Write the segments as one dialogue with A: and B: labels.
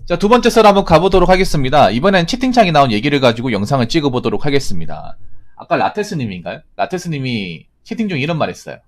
A: 자, 두 번째 썰 한번 가보도록 하겠습니다. 이번엔 채팅창에 나온 얘기를 가지고 영상을 찍어보도록 하겠습니다. 아까 라테스님인가요? 라테스님이 채팅 중에 이런 말 했어요.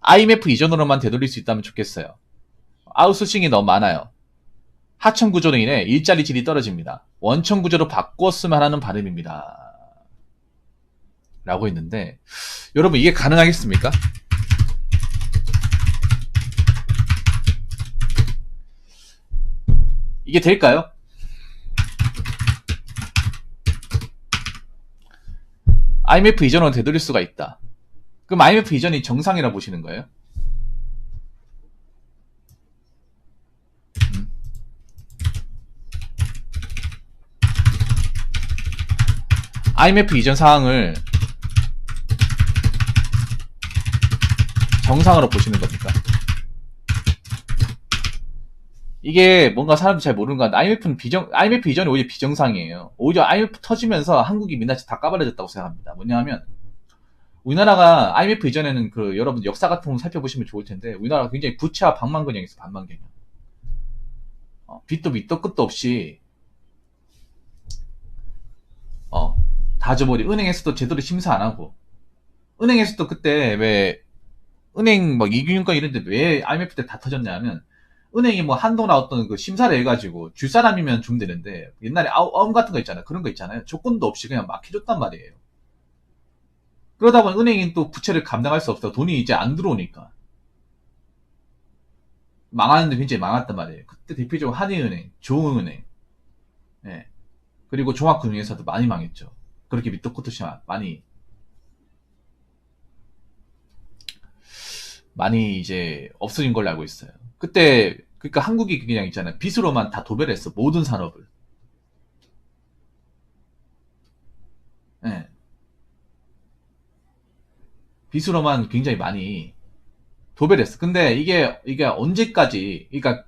A: IMF 이전으로만 되돌릴 수 있다면 좋겠어요. 아웃소싱이 너무 많아요. 하청 구조로 인해 일자리 질이 떨어집니다. 원청 구조로 바꿨으면 하는 바람입니다. 라고 했는데, 여러분 이게 가능하겠습니까? 이게 될까요? IMF 이전으로 되돌릴 수가 있다. 그럼 IMF 이전이 정상이라 보시는 거예요? IMF 이전 상황을 정상으로 보시는 겁니까? 이게 뭔가 사람들이 잘 모르는 건 IMF 이전이 오히려 비정상이에요. 오히려 IMF 터지면서 한국이 민낯이 다 까발려졌다고 생각합니다. 뭐냐면 우리나라가 IMF 이전에는 여러분 역사 같은 거 살펴보시면 좋을 텐데 우리나라가 굉장히 부채와 방망개념이 있어. 방망개념. 빚도 밑도 끝도 없이 다 줘버리. 은행에서도 제대로 심사 안 하고 은행에서도 그때 왜 은행 막 이균융권 이런데 왜 IMF 때 다 터졌냐면 은행이 뭐 한도 나왔던 심사를 해가지고 줄 사람이면 주면 되는데 옛날에 아움 같은 거 있잖아요. 그런 거 있잖아요. 조건도 없이 그냥 막 해줬단 말이에요. 그러다 보니 은행이 또 부채를 감당할 수 없어. 돈이 이제 안 들어오니까 망하는데 굉장히 망했단 말이에요. 그때 대표적으로 한일은행, 조흥은행, 예. 그리고 종합금융회사도 많이 망했죠. 그렇게 밑도 끝도 없이 많이 이제 없어진 걸로 알고 있어요. 그때 그러니까 한국이 그냥 있잖아요. 빚으로만 다 도배를 했어. 모든 산업을. 예. 빚으로만 굉장히 많이 도배를 했어. 근데 이게 언제까지 그러니까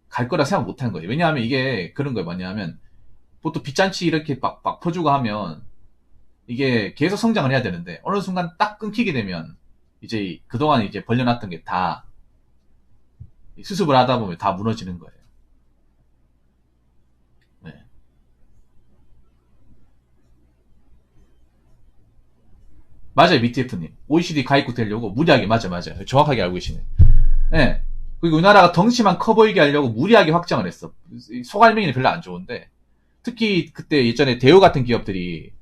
A: 갈 거라 생각 못 한 거예요. 왜냐하면 이게 그런 거예요. 뭐냐면 보통 빚잔치 이렇게 막 퍼주고 하면 이게 계속 성장을 해야 되는데 어느 순간 딱 끊기게 되면 이제 그동안 이제 벌려놨던 게 다 수습을 하다 보면 다 무너지는 거예요. 네. 맞아요, 미티에프님. OECD 가입국 되려고 무리하게, 맞아요. 정확하게 알고 계시네. 네. 그리고 우리나라가 덩치만 커 보이게 하려고 무리하게 확장을 했어. 소갈맹이는 별로 안 좋은데, 특히 그때 예전에 대우 같은 기업들이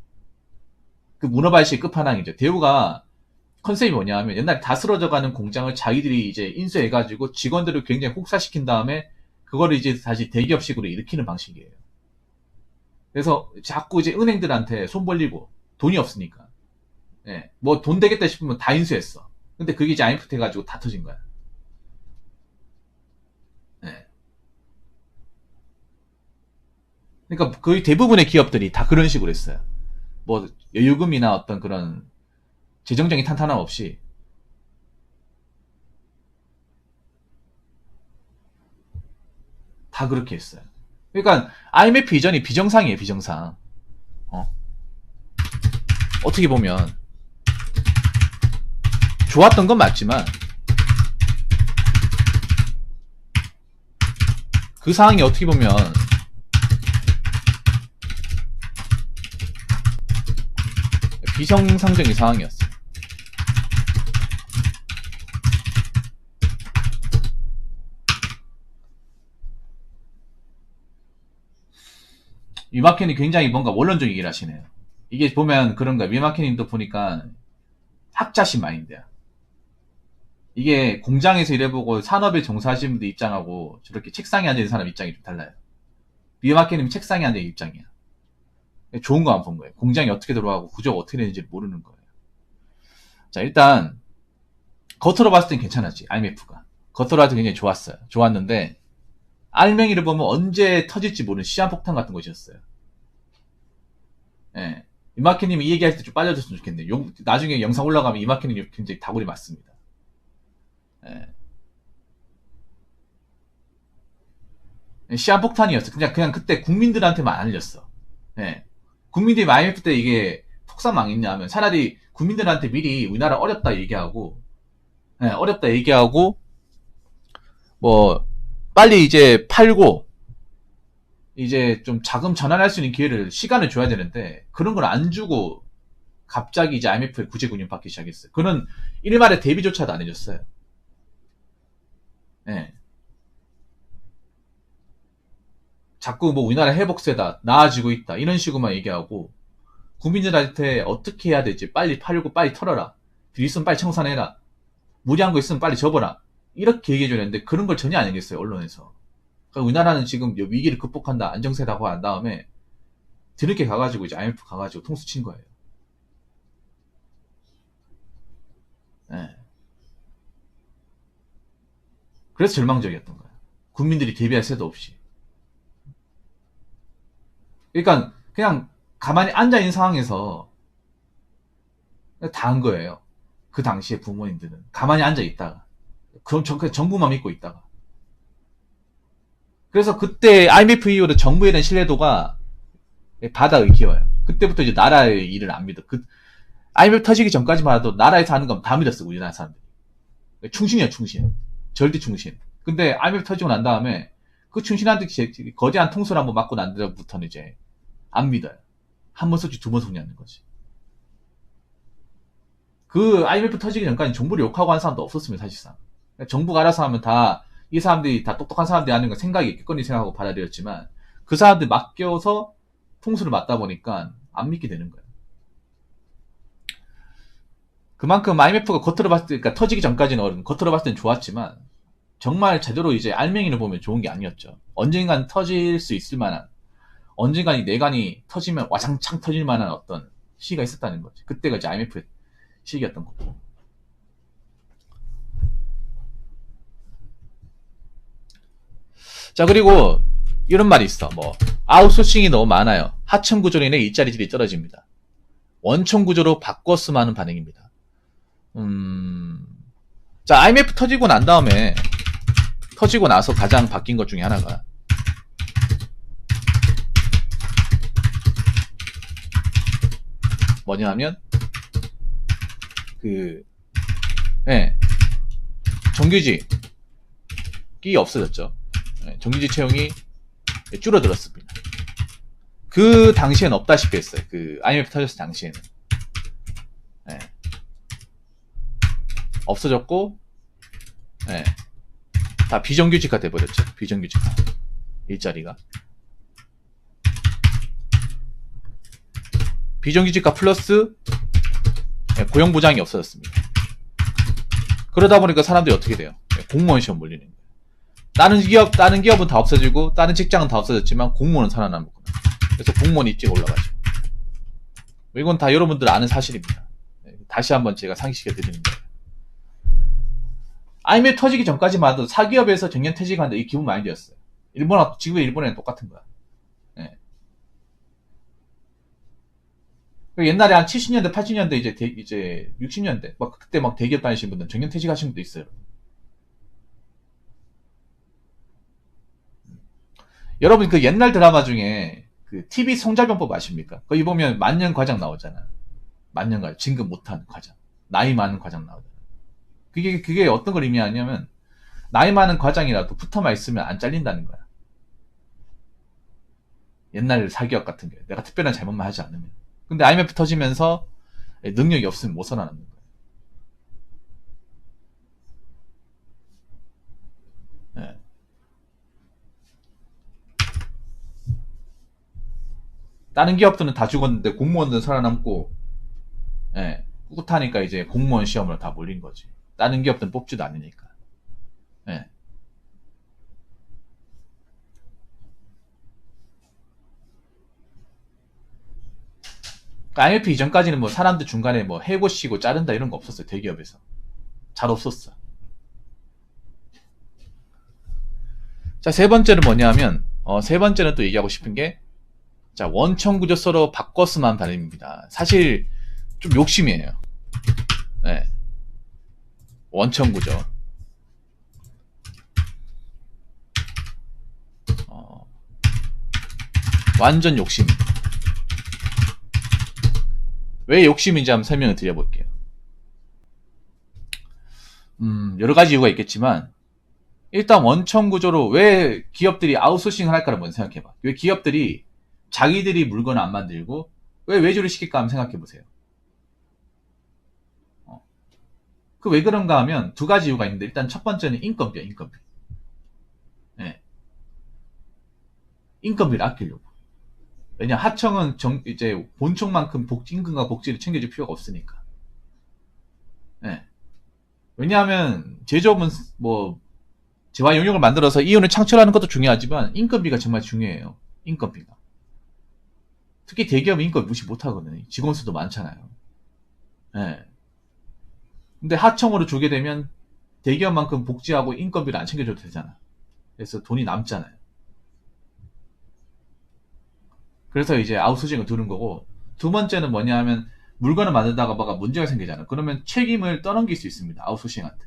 A: 그 문어발식 끝판왕이죠. 대우가 컨셉이 뭐냐 하면 옛날에 다 쓰러져가는 공장을 자기들이 이제 인수해가지고 직원들을 굉장히 혹사시킨 다음에 그거를 이제 다시 대기업식으로 일으키는 방식이에요. 그래서 자꾸 이제 은행들한테 손 벌리고 돈이 없으니까. 예, 뭐 돈 되겠다 싶으면 다 인수했어. 근데 그게 이제 IMF 돼가지고 다 터진 거야. 예. 그러니까 거의 대부분의 기업들이 다 그런 식으로 했어요. 뭐 여유금이나 어떤 그런 재정적인 탄탄함 없이 다 그렇게 했어요. 그러니까 IMF 이전이 비정상이에요, 비정상. 어떻게 보면 좋았던 건 맞지만 그 상황이 어떻게 보면 비정상적인 상황이었어요. 위마켄이 굉장히 뭔가 원론적 얘기를 하시네요. 이게 보면 그런 거야. 위마켄님도 보니까 학자신 마인드야. 이게 공장에서 일해보고 산업에 종사하시는 분들 입장하고 저렇게 책상에 앉아있는 사람 입장이 좀 달라요. 위마켄님은 책상에 앉아있는 입장이야. 좋은 거 안 본 거예요. 공장이 어떻게 돌아가고 구조가 어떻게 되는지 모르는 거예요. 자, 일단 겉으로 봤을 땐 괜찮았지. IMF가 겉으로 봤을 때 굉장히 좋았는데 알맹이를 보면 언제 터질지 모르는 시한폭탄 같은 것이었어요. 예. 이마키님이 이 얘기할 때 좀 빠져줬으면 좋겠네요. 나중에 영상 올라가면 이마키님 굉장히 다구리 맞습니다. 예. 시한폭탄이었어. 그냥 그때 국민들한테만 알렸어. 예. 국민들이 IMF 때 이게 폭삭 망했냐 하면 차라리 국민들한테 미리 우리나라 어렵다 얘기하고, 예, 어렵다 얘기하고, 뭐, 빨리 이제 팔고, 이제 좀 자금 전환할 수 있는 기회를, 시간을 줘야 되는데, 그런 걸 안 주고, 갑자기 이제 IMF의 구제 금융 받기 시작했어요. 그는 일말의 대비조차도 안 해줬어요. 예. 자꾸 뭐 우리나라 회복세다, 나아지고 있다, 이런 식으로만 얘기하고, 국민들한테 어떻게 해야 될지 빨리 팔고 빨리 털어라. 빚 있으면 빨리 청산해라. 무리한 거 있으면 빨리 접어라. 이렇게 얘기해줘야 되는데 그런 걸 전혀 안 얘기했어요, 언론에서. 그러니까 우리나라는 지금 위기를 극복한다, 안정세다고 한 다음에 뒤늦게 가가지고 이제 IMF 가가지고 통수 친 거예요. 네. 그래서 절망적이었던 거예요. 국민들이 대비할 새도 없이. 그러니까 그냥 가만히 앉아있는 상황에서 다 한 거예요. 그 당시에 부모님들은 가만히 앉아있다가, 그럼 정부만 믿고 있다가. 그래서 그때 IMF 이후로 정부에 대한 신뢰도가 바닥을 기어요. 그때부터 이제 나라의 일을 안 믿어. IMF 터지기 전까지만 해도 나라에서 하는 건 다 믿었어, 우리나라 사람들이. 충신이야, 충신. 절대 충신. 근데 IMF 터지고 난 다음에 그 충신한테 거대한 통수를 한번 맞고 난 다음부터는 이제 안 믿어요. 한 번 속지 두 번 속지 않는 거지. 그 IMF 터지기 전까지 정부를 욕하고 하는 사람도 없었습니다, 사실상. 정부가 알아서 하면 다, 이 사람들이 다 똑똑한 사람들이 하는 거 생각이 있겠거니 생각하고 받아들였지만, 그 사람들 맡겨서 통수를 맞다 보니까 안 믿게 되는 거예요. 그만큼 IMF가 겉으로 봤을 때, 그러니까 터지기 전까지는 겉으로 봤을 땐 좋았지만, 정말 제대로 이제 알맹이를 보면 좋은 게 아니었죠. 언젠간 터질 수 있을 만한, 언젠간 이 내관이 터지면 와장창 터질 만한 어떤 시기가 있었다는 거지. 그때가 이제 IMF의 시기였던 거고. 자, 그리고 이런 말이 있어. 뭐 아웃소싱이 너무 많아요. 하청 구조로 인해 일자리질이 떨어집니다. 원청 구조로 바꿨으면 하는 반응입니다. 자, IMF 터지고 난 다음에, 터지고 나서 가장 바뀐 것 중에 하나가 뭐냐면 정규직이 없어졌죠. 정규직 채용이 줄어들었습니다. 그 당시엔 없다시피 했어요. 그 IMF 터졌을 당시에는. 없어졌고, 다 비정규직화 돼버렸죠. 비정규직화. 일자리가. 비정규직화 플러스 고용보장이 없어졌습니다. 그러다 보니까 사람들이 어떻게 돼요? 공무원 시험 몰리는 거예요. 다른 기업은 다 없어지고, 다른 직장은 다 없어졌지만, 공무원은 살아남았구나. 그래서 공무원 입지가 올라가죠. 이건 다 여러분들 아는 사실입니다. 다시 한번 제가 상기시켜 드리는 거예요. IMF 터지기 전까지만 해도 사기업에서 정년 퇴직하는데 이 기분 마인드였어요. 지금의 일본에는 똑같은 거야. 옛날에 한 70년대, 80년대, 이제 60년대, 그때 대기업 다니신 분들, 정년 퇴직하신 분도 있어요. 여러분, 그 옛날 드라마 중에, 그 TV 성자병법 아십니까? 거기 보면 만년 과장 나오잖아. 만년 과장, 진급 못한 과장. 나이 많은 과장 나오잖아. 그게 어떤 걸 의미하냐면, 나이 많은 과장이라도 붙어만 있으면 안 잘린다는 거야. 옛날 사기업 같은 게. 내가 특별한 잘못만 하지 않으면. 근데 IMF 터지면서 능력이 없으면 못 살아남는 거예요. 다른 기업들은 다 죽었는데 공무원들은 살아남고, 꿋꿋하니까 이제 공무원 시험으로 다 몰린 거지. 다른 기업들은 뽑지도 않으니까. IMF 이전까지는 뭐 사람들 중간에 뭐 해고 쉬고 자른다 이런 거 없었어요. 대기업에서. 잘 없었어. 자, 세 번째는 뭐냐면, 세 번째는 또 얘기하고 싶은 게, 자, 원청 구조서로 바꿨으면 하는 바람입니다. 사실 좀 욕심이에요. 원청 구조. 완전 욕심입니다. 왜 욕심인지 한번 설명을 드려볼게요. 여러 가지 이유가 있겠지만, 일단 원청 구조로 왜 기업들이 아웃소싱을 할까를 먼저 생각해봐. 왜 기업들이 자기들이 물건을 안 만들고 왜 외주를 시킬까 한번 생각해보세요. 그 왜 그런가 하면 두 가지 이유가 있는데, 일단 첫 번째는 인건비야, 인건비. 네. 인건비를 아끼려고. 왜냐, 하청은 이제 본청만큼 임금과 복지를 챙겨줄 필요가 없으니까. 네. 왜냐하면 제조업은 뭐 재화 용역을 만들어서 이윤을 창출하는 것도 중요하지만 인건비가 정말 중요해요. 인건비가. 특히 대기업은 인건비 무시 못하거든요. 직원 수도 많잖아요. 네. 근데 하청으로 주게 되면 대기업만큼 복지하고 인건비를 안 챙겨줘도 되잖아. 그래서 돈이 남잖아요. 그래서 이제 아웃소싱을 두는 거고, 두 번째는 뭐냐 하면 물건을 만들다가 뭐가 문제가 생기잖아. 그러면 책임을 떠넘길 수 있습니다. 아웃소싱한테.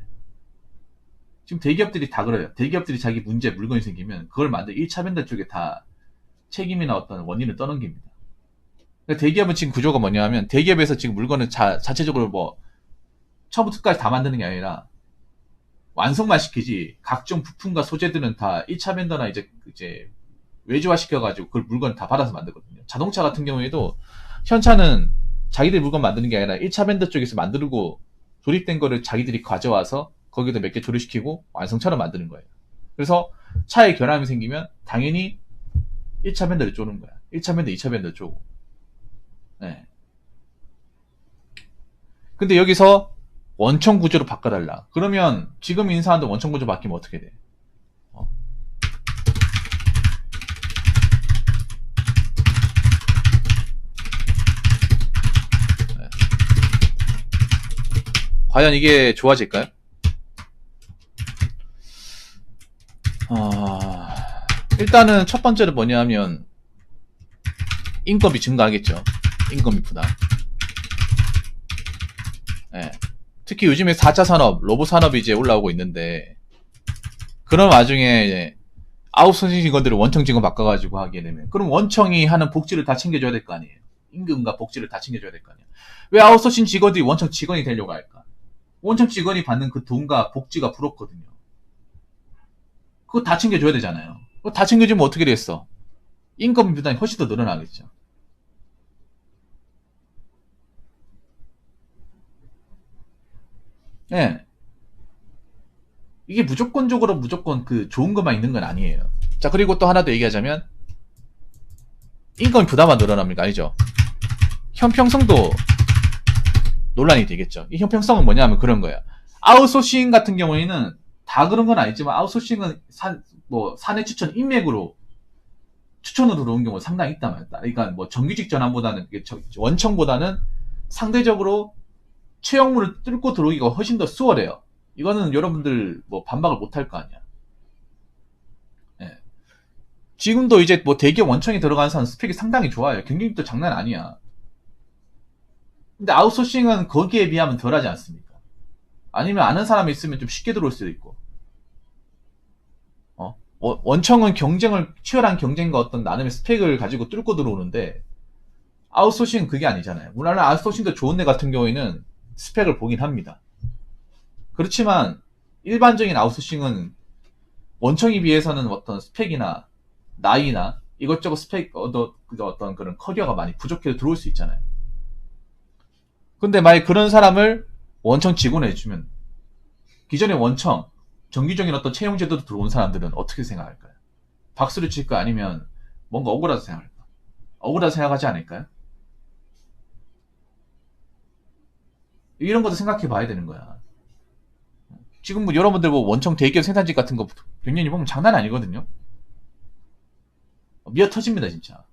A: 지금 대기업들이 다 그래요. 대기업들이 자기 물건이 생기면 그걸 만든 1차 벤더 쪽에 다 책임이나 어떤 원인을 떠넘깁니다. 그러니까 대기업은 지금 구조가 뭐냐 하면, 대기업에서 지금 물건을 자체적으로 뭐 처음부터 끝까지 다 만드는 게 아니라 완성만 시키지, 각종 부품과 소재들은 다 1차 벤더나 이제 외주화 시켜가지고 그걸 물건을 다 받아서 만들거든요. 자동차 같은 경우에도 현차는 자기들 물건 만드는 게 아니라 1차 벤더 쪽에서 만들고 조립된 거를 자기들이 가져와서 거기다 몇 개 조립시키고 완성차로 만드는 거예요. 그래서 차에 결함이 생기면 당연히 1차 벤더를 쪼는 거야. 1차 벤더, 2차 벤더 쪼고. 네. 근데 여기서 원청 구조로 바꿔달라. 그러면 지금 인사하는 원청 구조 바뀌면 어떻게 돼? 네. 과연 이게 좋아질까요? 일단은 첫 번째는 뭐냐 하면 인건비 증가하겠죠. 인건비 부담. 네. 특히 요즘에 4차 산업, 로봇 산업이 이제 올라오고 있는데, 그런 와중에 이제 아웃소싱 직원들을 원청 직원 바꿔가지고 하게 되면, 그럼 원청이 하는 복지를 다 챙겨줘야 될 거 아니에요. 임금과 복지를 다 챙겨줘야 될 거 아니에요. 왜 아웃소싱 직원들이 원청 직원이 되려고 할까? 원청 직원이 받는 그 돈과 복지가 부럽거든요. 그거 다 챙겨줘야 되잖아요. 그거 다 챙겨주면 어떻게 되겠어? 인건비 부담이 훨씬 더 늘어나겠죠. 네. 이게 무조건적으로 무조건 그 좋은 것만 있는 건 아니에요. 자, 그리고 또 하나 더 얘기하자면, 인건비 부담만 늘어납니까? 아니죠. 형평성도 논란이 되겠죠. 이 형평성은 뭐냐면 그런 거야. 아웃소싱 같은 경우에는 다 그런 건 아니지만, 아웃소싱은 사내 추천 인맥으로 추천으로 들어온 경우가 상당히 있단 말이야. 그러니까 뭐 정규직 전환보다는, 원청보다는 상대적으로 채용물을 뚫고 들어오기가 훨씬 더 수월해요. 이거는 여러분들 뭐 반박을 못 할 거 아니야. 예. 지금도 이제 뭐 대기업 원청에 들어가는 사람 스펙이 상당히 좋아요. 경쟁력도 장난 아니야. 근데 아웃소싱은 거기에 비하면 덜하지 않습니까? 아니면 아는 사람이 있으면 좀 쉽게 들어올 수도 있고. 원청은 치열한 경쟁과 어떤 나름의 스펙을 가지고 뚫고 들어오는데, 아웃소싱은 그게 아니잖아요. 물론 아웃소싱도 좋은 데 같은 경우에는 스펙을 보긴 합니다. 그렇지만 일반적인 아웃소싱은 원청에 비해서는 어떤 스펙이나 나이나 이것저것 어떤 그런 커리어가 많이 부족해서 들어올 수 있잖아요. 근데 만약 그런 사람을 원청 직원에 해주면, 기존의 원청, 정규적인 어떤 채용 제도로 들어온 사람들은 어떻게 생각할까요? 박수를 칠까? 아니면 뭔가 억울하다 생각할까? 억울하다 생각하지 않을까요? 이런 것도 생각해 봐야 되는 거야. 지금 뭐 여러분들 뭐 원청 대기업 생산직 같은 거 경련이 보면 장난 아니거든요. 미어 터집니다, 진짜.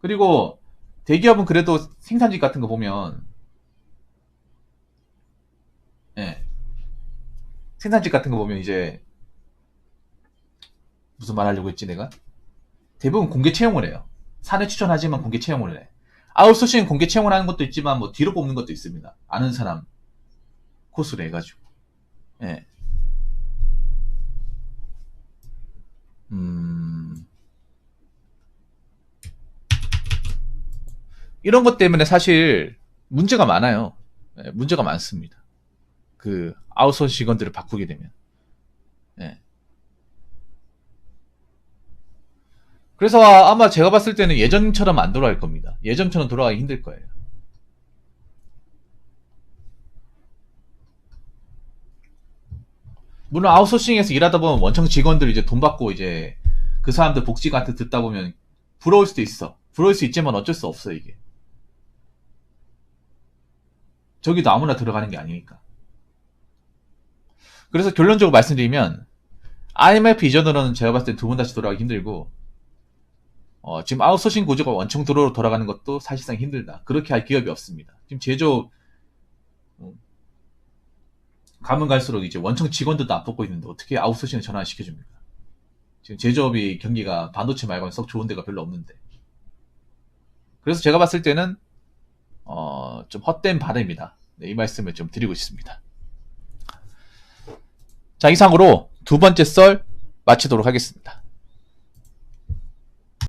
A: 그리고 대기업은 그래도 생산직 같은 거 보면, 예. 생산직 같은 거 보면 이제, 무슨 말 하려고 했지, 내가? 대부분 공개 채용을 해요. 사내 추천하지만 공개 채용을 해. 아웃소싱은 공개 채용을 하는 것도 있지만, 뭐, 뒤로 뽑는 것도 있습니다. 아는 사람, 코스로 해가지고. 예. 이런 것 때문에 사실 문제가 많아요. 예, 문제가 많습니다. 그 아웃소싱 직원들을 바꾸게 되면. 예. 그래서 아마 제가 봤을 때는 예전처럼 안 돌아갈 겁니다. 예전처럼 돌아가기 힘들 거예요. 물론 아웃소싱에서 일하다 보면 원청 직원들 이제 돈 받고 이제 그 사람들 복지 같은 듣다 보면 부러울 수도 있어. 부러울 수 있지만 어쩔 수 없어 이게. 저기도 아무나 들어가는 게 아니니까. 그래서 결론적으로 말씀드리면 IMF 이전으로는 제가 봤을 때 두 번 다시 돌아가기 힘들고 지금 아웃소싱 구조가 원청 도로로 돌아가는 것도 사실상 힘들다. 그렇게 할 기업이 없습니다. 지금 제조업 가면 갈수록 이제 원청 직원들도 안 뽑고 있는데 어떻게 아웃소싱을 전환시켜줍니까? 지금 제조업이 경기가 반도체 말고는 썩 좋은 데가 별로 없는데. 그래서 제가 봤을 때는 좀 헛된 바람이다. 네, 이 말씀을 좀 드리고 싶습니다. 자, 이상으로 두 번째 썰 마치도록 하겠습니다.